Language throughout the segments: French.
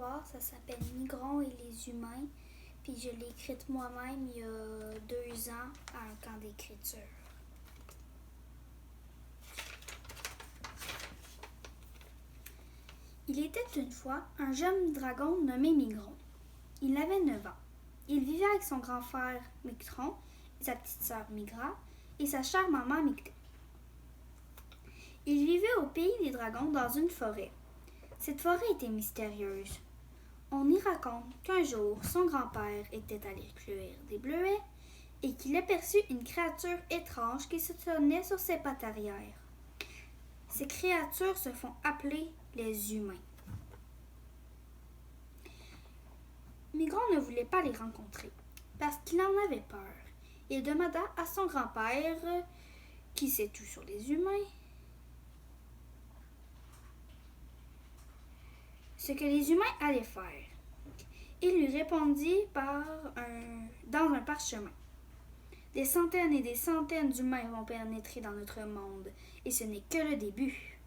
histoire, ça s'appelle Migron et les humains, puis je l'ai écrite moi-même il y a 2 ans à un camp d'écriture. Il était une fois un jeune dragon nommé Migron. Il avait 9 ans. Il vivait avec son grand frère Mictron, sa petite sœur Migra et sa chère maman Micté. Il vivait au pays des dragons dans une forêt. Cette forêt était mystérieuse. On y raconte qu'un jour, son grand-père était allé cueillir des bleuets et qu'il aperçut une créature étrange qui se tenait sur ses pattes arrière. Ces créatures se font appeler les humains. Migron ne voulait pas les rencontrer parce qu'il en avait peur. Il demanda à son grand-père, qui sait tout sur les humains, ce que les humains allaient faire. Il lui répondit dans un parchemin. Des centaines et des centaines d'humains vont pénétrer dans notre monde, et ce n'est que le début.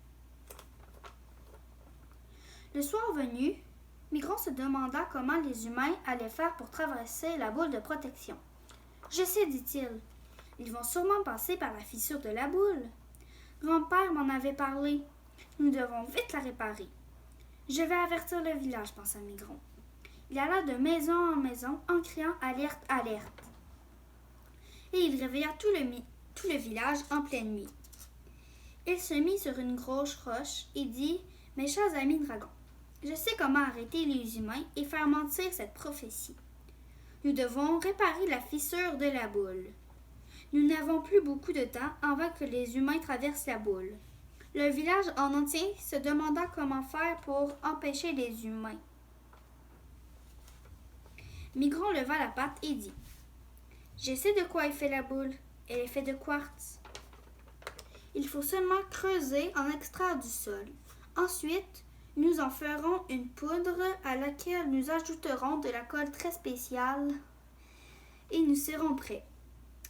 Le soir venu, Migron se demanda comment les humains allaient faire pour traverser la boule de protection. « Je sais, dit-il. Ils vont sûrement passer par la fissure de la boule. Grand-père m'en avait parlé. Nous devons vite la réparer. Je vais avertir le village, pensa Migron. Il alla de maison en maison en criant « Alerte, alerte !» Et il réveilla tout le village en pleine nuit. Il se mit sur une grosse roche et dit « Mes chers amis dragons, je sais comment arrêter les humains et faire mentir cette prophétie. Nous devons réparer la fissure de la boule. Nous n'avons plus beaucoup de temps avant que les humains traversent la boule. » Le village en entier se demanda comment faire pour empêcher les humains. Migron leva la patte et dit « Je sais de quoi est faite la boule. Elle est faite de quartz. Il faut seulement creuser en extraire du sol. Ensuite, nous en ferons une poudre à laquelle nous ajouterons de la colle très spéciale et nous serons prêts. »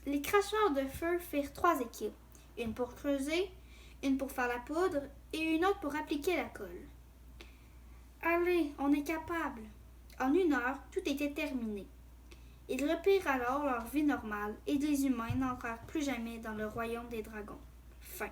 Les cracheurs de feu firent 3 équipes, une pour creuser, une pour faire la poudre et une autre pour appliquer la colle. « Allez, on est capable. » En 1 heure, tout était terminé. Ils reprirent alors leur vie normale et les humains n'entrèrent plus jamais dans le royaume des dragons. Fin.